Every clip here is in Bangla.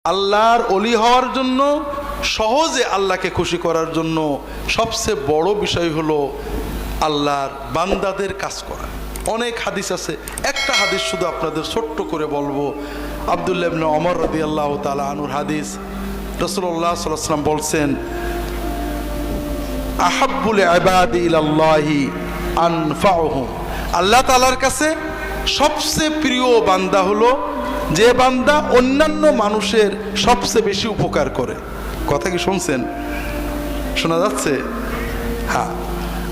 আল্লাহর ওলি হওয়ার জন্য, সহজে আল্লাহকে খুশি করার জন্য সবচেয়ে বড় বিষয় হলো আল্লাহর বান্দাদের কাজ করা। অনেক হাদিস আছে, একটা হাদিস শুধু আপনাদের ছোট্ট করে বলবো। আব্দুল্লাহ ইবনে ওমর রাদিয়াল্লাহু তাআলা আনহুর হাদিস। রাসূলুল্লাহ সাল্লাল্লাহু আলাইহি ওয়াসাল্লাম বলছেন, আহাব্বুল ইবাদি ইলাল্লাহি আনফাউহুম, আল্লাহ তাআলার কাছে সবচেয়ে প্রিয় বান্দা হলো যে বান্দা অন্যান্য মানুষের সবচেয়ে বেশি উপকার করে। কথা কি শুনছেন? শোনা যাচ্ছে? হ্যাঁ,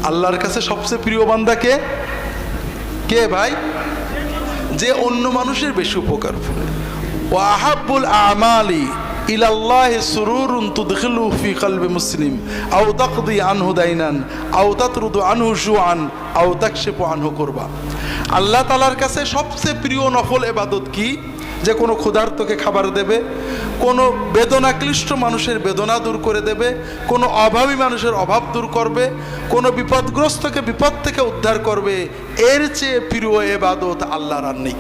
আল্লাহর কাছে সবচেয়ে প্রিয় বান্দা কে? কে ভাই? যে অন্য মানুষের বেশি উপকার করে। ওয়া আহাব্বুল আমালি ইলাল্লাহি সুরুরুন তুদখিলু ফি কলবি মুসলিম আও তাকদি আনহু দাইনান আও তাতরুদু আনহু জুআন আও তাকশিফু আনহু কুরবা। আল্লাহ তাআলার কাছে সবচেয়ে প্রিয় নফল ইবাদত কি? যে কোনো ক্ষুধার্তকে খাবার দেবে, কোনো বেদনাক্লিষ্ট মানুষের বেদনা দূর করে দেবে, কোনো অভাবী মানুষের অভাব দূর করবে, কোনো বিপদগ্রস্তকে বিপদ থেকে উদ্ধার করবে। এর চেয়ে প্রিয় ইবাদত আল্লাহর আর নেই।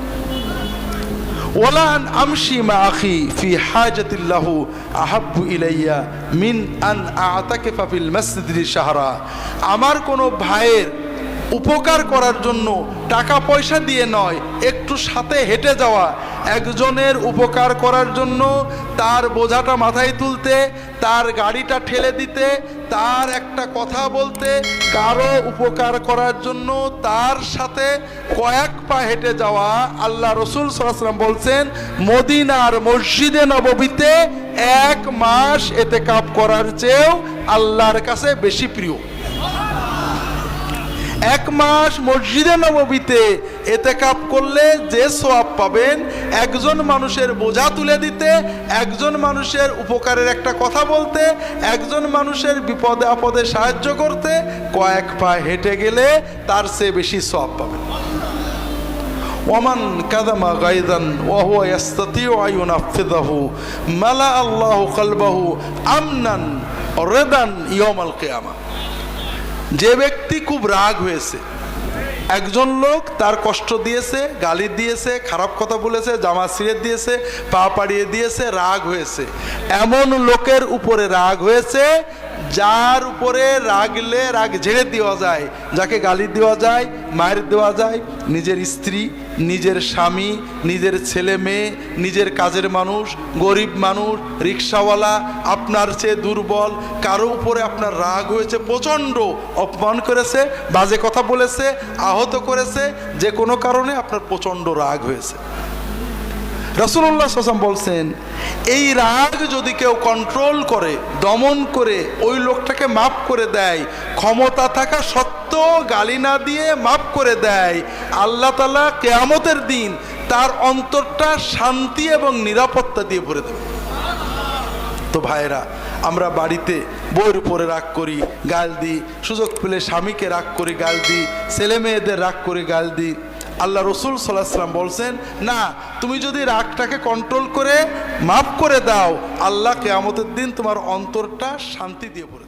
ওয়ালান আমশি মা আখি ফি হাজাতিল্লাহু আহাব্বু ইলাইয়া মিন আন আতাকিফা ফিল মসজিদি শাহরা। আমার কোনো ভাইয়ের উপকার করার জন্য টাকা পয়সা দিয়ে নয়, একটু সাথে হেঁটে যাওয়া, একজনের উপকার করার জন্য তার বোঝাটা মাথায় তুলতে, তার গাড়িটা ঠেলে দিতে, তার একটা কথা বলতে, কারো উপকার করার জন্য তার সাথে কয়েক পা হেঁটে যাওয়া, আল্লাহ রসুল সাল্লাল্লাহু আলাইহি ওয়াসাল্লাম বলছেন মদিনার মসজিদে নববীতে 1 মাস ইতিকাফ করার চেয়েও আল্লাহর কাছে বেশি প্রিয়। 1 মাস মসজিদে নববীতে ইতিকাফ করলে যে সওয়াব পাবেন, একজন মানুষের বোঝা তুলে দিতে, একজন মানুষের উপকারের একটা কথা বলতে, একজন মানুষের বিপদে আপদে সাহায্য করতে কয়েক পা হেঁটে গেলে তার চেয়ে বেশি সওয়াব পাবেন। ওয়ামান কাদামা গায়দান ওয়া হুয়া ইস্তাতিউ আন ইউনাফিযাহু মালা আল্লাহু কলবাহু আমনান রিদান ইয়াউমাল কিয়ামা। যে ব্যক্তি খুব রাগ হয়েছে, একজন লোক তার কষ্ট দিয়েছে, গালি দিয়েছে, খারাপ কথা বলেছে, জামা ছিঁড়ে দিয়েছে, পা পাড়িয়ে দিয়েছে, রাগ হয়েছে, এমন লোকের উপরে রাগ হয়েছে যার উপরে রাগলে রাগ ঝেড়ে দেওয়া যায়, যাকে গালি দেওয়া যায়, মায়ের দেওয়া যায়, নিজের স্ত্রী, নিজের স্বামী, নিজের ছেলে মেয়ে, নিজের কাজের মানুষ, গরিব মানুষ, রিক্সাওয়ালা, আপনার চেয়ে দুর্বল কারো উপরে আপনার রাগ হয়েছে, প্রচণ্ড অপমান করেছে, বাজে কথা বলেছে, আহত করেছে, যে কোনো কারণে আপনার প্রচণ্ড রাগ হয়েছে। রাসূলুল্লাহ সাল্লাল্লাহু আলাইহি ওয়াসাল্লাম বলছেন, এই রাগ যদি কেউ কন্ট্রোল করে, দমন করে ওই লোকটাকে মাফ করে দেয়, ক্ষমতা থাকা সত্ত্বেও গালি না দিয়ে মাফ করে দেয়, আল্লাহ তাআলা কিয়ামতের দিন তার অন্তরটা শান্তি এবং নিরাপত্তা দিয়ে ভরে দেবে। তো ভাইরা, আমরা বাড়িতে বউয়ের উপরে রাগ করি, গাল দিই, সুযোগ পেলে স্বামীকে রাগ করি, গাল দিই, ছেলে মেয়েদের রাগ করি, গাল দিই। আল্লাহ রসুল সাল্লাল্লাহু আলাইহি ওয়াসাল্লাম বলছেন, না, তুমি যদি রাগটাকে কন্ট্রোল করে মাফ করে দাও, আল্লাহ কিয়ামতের দিন তোমার অন্তরটা শান্তি দিয়ে ভরে দেবে।